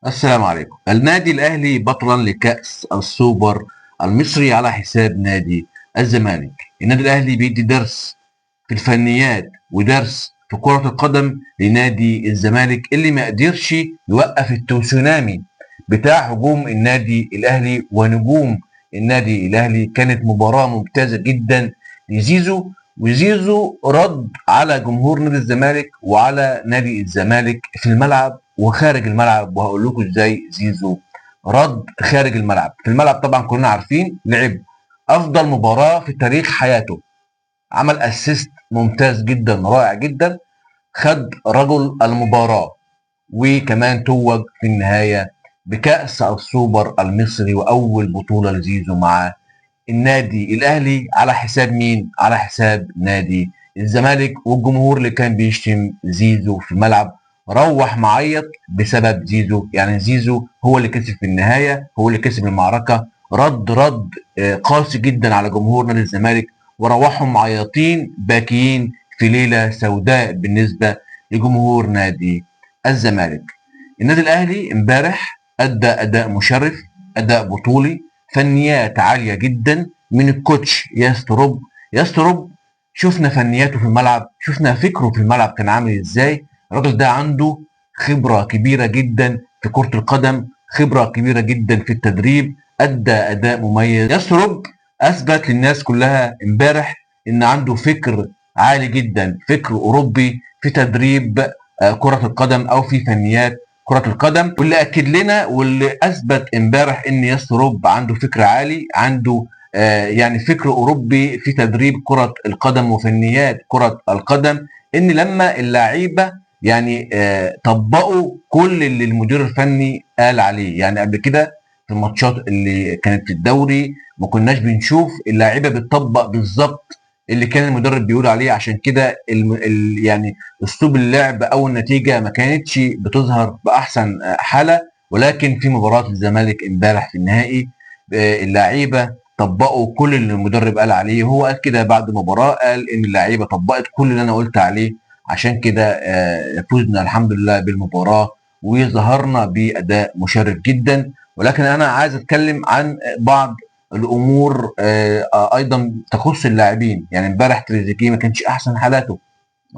السلام عليكم. النادي الأهلي بطلا لكأس السوبر المصري على حساب نادي الزمالك. النادي الأهلي بيدي درس في الفنيات ودرس في كرة القدم لنادي الزمالك اللي ما قدرش يوقف التسونامي بتاع هجوم النادي الأهلي ونجوم النادي الأهلي. كانت مباراة ممتازة جدا لزيزو، وزيزو رد على جمهور نادي الزمالك وعلى نادي الزمالك في الملعب وخارج الملعب، وهقول لكم ازاي زيزو رد خارج الملعب. في الملعب طبعا كلنا عارفين لعب افضل مباراة في تاريخ حياته، عمل اسيست ممتاز جدا رائع جدا، خد رجل المباراة، وكمان توج في النهاية بكأس السوبر المصري وأول بطولة لزيزو مع النادي الأهلي. على حساب مين؟ على حساب نادي الزمالك. والجمهور اللي كان بيشتم زيزو في الملعب روح معيط بسبب زيزو. يعني زيزو هو اللي كسب في النهاية، هو اللي كسب المعركة، رد قاسي جدا على جمهور نادي الزمالك، وروحهم معيطين باكيين في ليلة سوداء بالنسبة لجمهور نادي الزمالك. النادي الاهلي امبارح ادى اداء مشرف، اداء بطولي، فنيات عاليه جدا من الكوتش ياستروب. ياستروب شفنا فنياته في الملعب، شفنا فكره في الملعب كان عامل ازاي. الراجل ده عنده خبره كبيره جدا في كره القدم، خبره كبيره جدا في التدريب، ادى اداء مميز. ياستروب اثبت للناس كلها امبارح ان عنده فكر عالي جدا، فكر اوروبي في تدريب كره القدم او في فنيات كرة القدم. واللي أكد لنا واللي أثبت امبارح إن ياسروب عنده فكر عالي، عنده يعني فكر أوروبي في تدريب كرة القدم وفنيات كرة القدم، إن لما اللعيبة يعني طبقوا كل اللي المدير الفني قال عليه. يعني قبل كده في الماتشات اللي كانت في الدوري ما كناش بنشوف اللعيبة بتطبق بالظبط اللي كان المدرب بيقول عليه. عشان كده يعني اسلوب اللعب او النتيجه ما كانتش بتظهر باحسن حاله. ولكن في مباراه الزمالك امبارح في النهائي اللعيبه طبقوا كل اللي المدرب قال عليه. هو قال كده بعد المباراه، قال ان اللعيبه طبقت كل اللي انا قلت عليه. عشان كده فزنا الحمد لله بالمباراه وظهرنا باداء مشرف جدا. ولكن انا عايز اتكلم عن بعض الامور ايضا تخص اللاعبين. يعني امبارح تريزيجيه ما كانش احسن حالاته،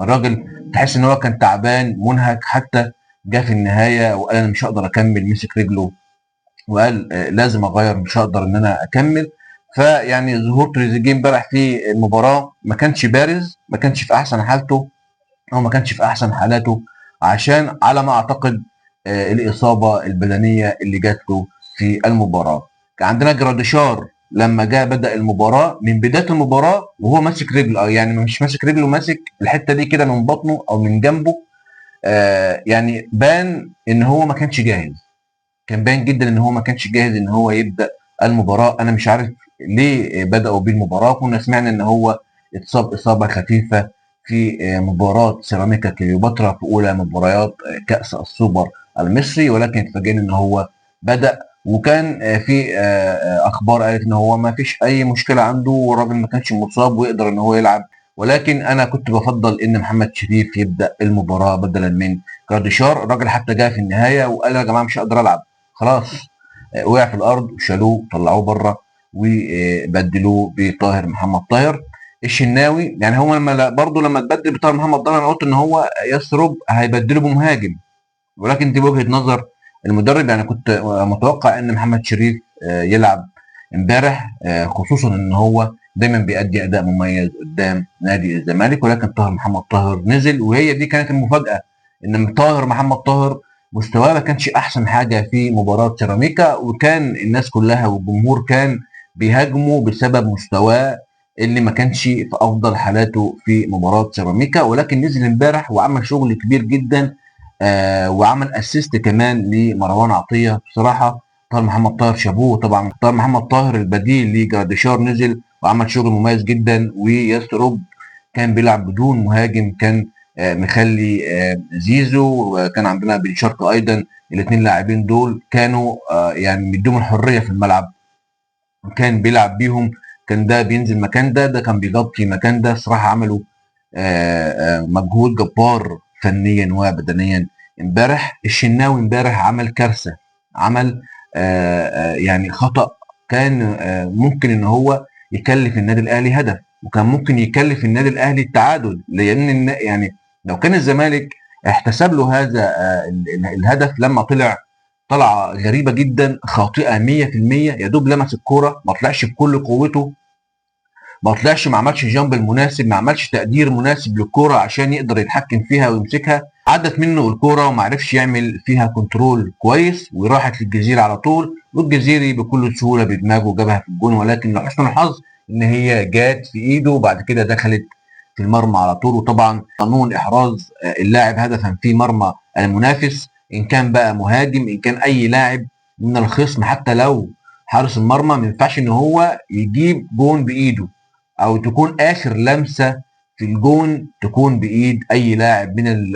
الراجل تحس ان هو كان تعبان منهك، حتى جه في النهايه وقال انا مش هقدر اكمل، مسك رجله وقال لازم اغير، مش هقدر ان انا اكمل. فيعني ظهور تريزيجيه امبارح في المباراه ما كانش بارز، ما كانش في احسن حالته او ما كانش في احسن حالاته، عشان على ما اعتقد الاصابه البدنيه اللي جات له في المباراه. كان عندنا جراديشار لما جاء بدا المباراه، من بدايه المباراه وهو ماسك رجله، يعني مش ماسك رجله، ماسك الحته دي كده من بطنه او من جنبه. يعني بان ان هو ما كانش جاهز، كان باين جدا ان هو ما كانش جاهز ان هو يبدا المباراه. انا مش عارف ليه بداوا بيه المباراه. كنا سمعنا ان هو اتصاب اصابه خفيفه في مباراه سيراميكا كليوباترا في اولى مباريات كاس السوبر المصري، ولكن اتفاجئنا ان هو بدا. وكان في اخبار قالت ان هو ما فيش اي مشكله عنده والراجل ما كانش مصاب ويقدر ان هو يلعب. ولكن انا كنت بفضل ان محمد شريف يبدا المباراه بدلا من جراديشار. الراجل حتى جاء في النهايه وقال يا جماعه مش هقدر العب خلاص. وقع في الارض وشالوه طلعوه بره وبدلوه بطاهر محمد طاهر الشناوي. يعني هو لما برضه لما اتبدل بطاهر محمد طاهر انا قلت ان هو يسرب هيبدله بمهاجم، ولكن دي وجهه نظر المدرب. يعني كنت متوقع ان محمد شريف يلعب امبارح، خصوصا ان هو دايما بيأدي اداء مميز قدام نادي الزمالك. ولكن طاهر محمد طاهر نزل، وهي دي كانت المفاجاه، ان طاهر محمد طاهر مستواه ما كانش احسن حاجه في مباراه سيراميكا، وكان الناس كلها والجمهور كان بيهاجمه بسبب مستواه اللي ما كانش في افضل حالاته في مباراه سيراميكا. ولكن نزل امبارح وعمل شغل كبير جدا، وعمل اسيست كمان لمروان عطيه. بصراحه طاهر محمد طاهر شابوه. طبعا طاهر محمد طاهر البديل لجراديشار نزل وعمل شغل مميز جدا. ويستروب كان بيلعب بدون مهاجم، كان مخلي زيزو، كان عندنا بن شرقي ايضا. الاثنين لاعبين دول كانوا يعني مديهم الحريه في الملعب، كان بيلعب بيهم. كان ده بينزل مكان ده، ده كان بيغطي مكان ده. صراحه عملوا مجهود جبار فنيا وبدنيا امبارح الشناوي امبارح عمل كارثه، عمل يعني خطأ كان ممكن ان هو يكلف النادي الاهلي هدف، وكان ممكن يكلف النادي الاهلي التعادل، لان يعني لو كان الزمالك احتسب له هذا الهدف لما طلعه غريبه جدا خاطئه 100%، يا دوب لمس الكوره، ما طلعش بكل قوته، ما طلعش، ما عملش جامب المناسب، ما عملش تقدير مناسب للكوره عشان يقدر يتحكم فيها ويمسكها، عدت منه الكوره وما عرفش يعمل فيها كنترول كويس، وراحت للجزيري على طول، والجزيري بكل سهوله بدماغه جابها في الجون، ولكن لحسن الحظ ان هي جات في ايده وبعد كده دخلت في المرمى على طول. وطبعا قانون احراز اللاعب هدفا في مرمى المنافس، ان كان بقى مهاجم ان كان اي لاعب من الخصم، حتى لو حارس المرمى، ما ينفعش ان هو يجيب جون بايده، او تكون اخر لمسه في الجون تكون بايد اي لاعب من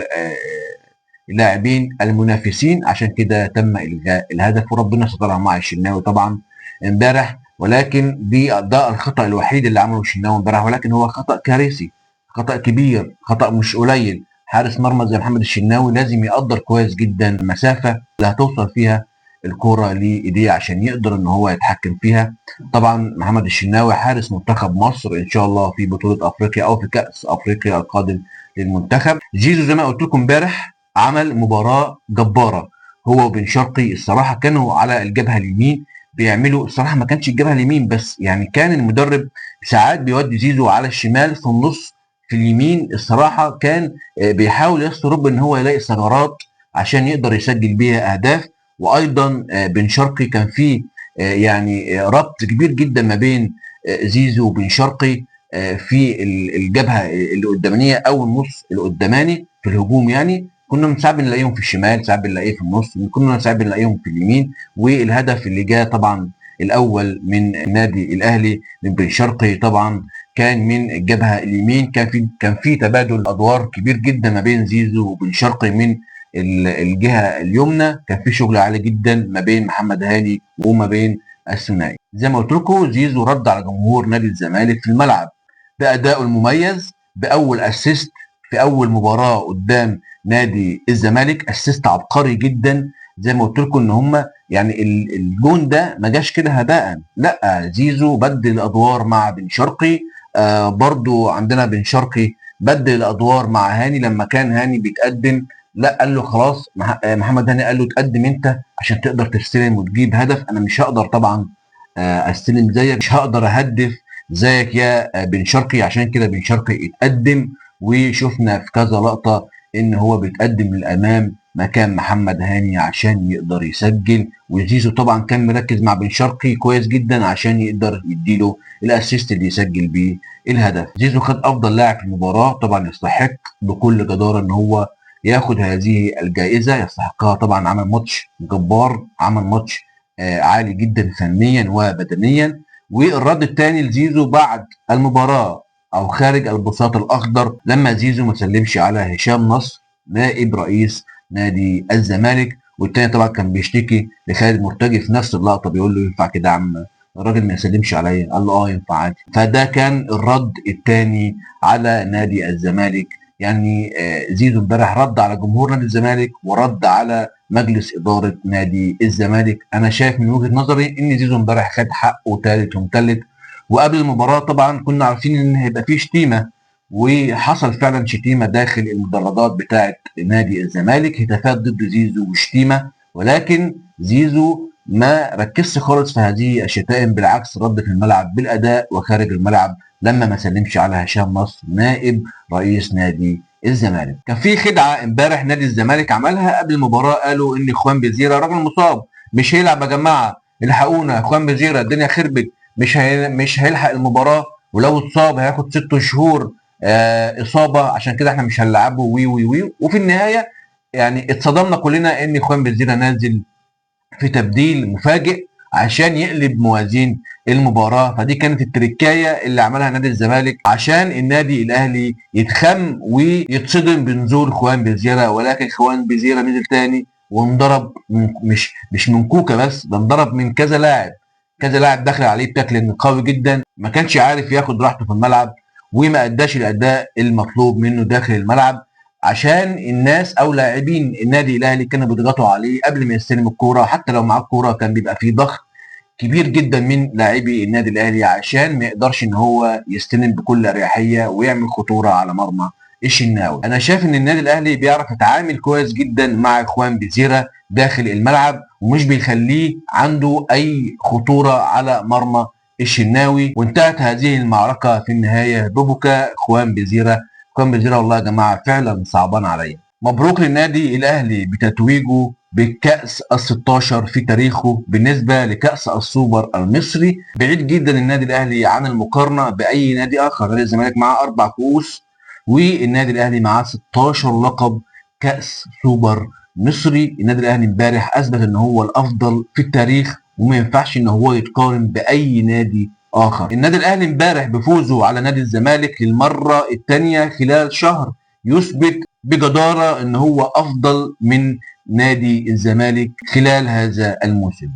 اللاعبين المنافسين. عشان كده تم الغاء الهدف، وربنا سترها مع الشناوي طبعا امبارح. ولكن ده الخطا الوحيد اللي عمله الشناوي امبارح، ولكن هو خطا كارثي، خطا كبير، خطا مش قليل. حارس مرمى زي محمد الشناوي لازم يقدر كويس جدا المسافه اللي هتوصل فيها الكرة لايديه عشان يقدر ان هو يتحكم فيها. طبعا محمد الشناوي حارس منتخب مصر ان شاء الله في بطولة افريقيا او في كأس افريقيا القادم للمنتخب. زيزو زي ما قلت لكم امبارح عمل مباراة جبارة، هو وبن شرقي الصراحة كانوا على الجبهة اليمين بيعملوا، الصراحة ما كانش الجبهة اليمين بس، يعني كان المدرب ساعات بيودي زيزو على الشمال في النص في اليمين، الصراحة كان بيحاول يسترب ان هو يلاقي ثغرات عشان يقدر يسجل بيها اهداف. وايضا بن شرقي كان فيه يعني ربط كبير جدا ما بين زيزو وبن شرقي في الجبهه اللي قدامانيه او النص القداماني في الهجوم، يعني كنا ساعات بنلاقيهم في الشمال، ساعات بنلاقيه في النص، كنا ساعات بنلاقيهم في اليمين. والهدف اللي جاء طبعا الاول من النادي الاهلي من بن شرقي طبعا كان من الجبهه اليمين، كان في تبادل ادوار كبير جدا ما بين زيزو وبن شرقي من الجهه اليمنى، كان في شغل عالي جدا ما بين محمد هاني وما بين الثنائي. زي ما قلت لكم زيزو رد على جمهور نادي الزمالك في الملعب بادائه المميز، باول اسيست في اول مباراه قدام نادي الزمالك، اسيست عبقري جدا. زي ما قلت لكم ان هم يعني الجون ده ما جاش كده هباء، لا، زيزو بدل الادوار مع بن شرقي، برضو عندنا بن شرقي بدل الادوار مع هاني لما كان هاني بيتقدم، لا قال له خلاص محمد هاني قال له تقدم انت عشان تقدر تستلم وتجيب هدف، انا مش هقدر طبعا استلم زيك، مش هقدر اهدف زيك يا بن شرقي. عشان كده بن شرقي اتقدم، وشفنا في كذا لقطه ان هو بيتقدم للامام مكان محمد هاني عشان يقدر يسجل. وزيزو طبعا كان مركز مع بن شرقي كويس جدا عشان يقدر يديله الاسيست اللي يسجل بيه الهدف. زيزو خد افضل لاعب في المباراه، طبعا يستحق بكل جداره ان هو ياخد هذه الجائزه، يستحقها طبعا، عمل ماتش جبار، عمل ماتش عالي جدا فنيا وبدنيا. والرد الثاني لزيزو بعد المباراه او خارج البساط الاخضر لما زيزو ما سلمش على هشام نصر نائب رئيس نادي الزمالك، والتاني طبعا كان بيشتكي لخالد مرتجي في نفس اللقطه بيقول له ينفع كده يا عم الراجل ما يسلمش عليا؟ قال له ينفع عادي. فده كان الرد الثاني على نادي الزمالك. يعني زيزو امبارح رد على جمهور نادي الزمالك ورد على مجلس اداره نادي الزمالك. انا شايف من وجهه نظري ان زيزو امبارح خد حقه ثالث ومثلث. وقبل المباراه طبعا كنا عارفين ان هيبقى فيه شتيمه، وحصل فعلا شتيمه داخل المدرجات بتاعه نادي الزمالك، هتافات ضد زيزو وشتيمه، ولكن زيزو ما ركزش خالص في هذه الشتائم، بالعكس رد في الملعب بالاداء وخارج الملعب لما ما سلمش على هشام نصر نائب رئيس نادي الزمالك. كان في خدعه امبارح نادي الزمالك عملها قبل المباراه، قالوا ان اخوان بزيره راجل مصاب مش هيلعب يا جماعه، الحقونا اخوان بزيره الدنيا خربت، مش هيلحق المباراه، ولو اتصاب هياخد 6 شهور اصابه، عشان كده احنا مش هنلعبه وي وي وي. وفي النهايه يعني اتصدمنا كلنا ان اخوان بزيره نازل في تبديل مفاجئ عشان يقلب موازين المباراه. فدي كانت التركايه اللي عملها نادي الزمالك عشان النادي الاهلي يتخم ويتصدم بنزول خوان بيزيرا، ولكن خوان بيزيرا نزل تاني وانضرب مش من كوكا بس، ده انضرب من كذا لاعب، كذا لاعب دخل عليه بتاكل قوي جدا، ما كانش عارف ياخد راحته في الملعب وما اداش الاداء المطلوب منه داخل الملعب. عشان الناس او لاعبين النادي الاهلي كانوا بيضغطوا عليه قبل ما يستلم الكوره، حتى لو معاه الكوره كان بيبقى فيه ضغط كبير جدا من لاعبي النادي الاهلي عشان ما يقدرش ان هو يستلم بكل اريحيه ويعمل خطوره على مرمى الشناوي. انا شايف ان النادي الاهلي بيعرف يتعامل كويس جدا مع اخوان بيزيرا داخل الملعب، ومش بيخليه عنده اي خطوره على مرمى الشناوي. وانتهت هذه المعركه في النهايه ببكاء اخوان بيزيرا. اخوان بيزيرا والله يا جماعه فعلا صعبان عليا. مبروك للنادي الاهلي بتتويجه بالكأس ال16 في تاريخه. بالنسبة لكأس السوبر المصري، بعيد جدا النادي الأهلي عن المقارنة بأي نادي آخر. غير الزمالك معاه 4 كؤوس والنادي الأهلي معاه 16 لقب كأس سوبر مصري. النادي الأهلي امبارح أثبت إن هو الأفضل في التاريخ وما ينفعش إن هو يتقارن بأي نادي آخر. النادي الأهلي امبارح بفوزه على نادي الزمالك للمرة الثانية خلال شهر يثبت بجدارة إن هو أفضل من نادي الزمالك خلال هذا الموسم.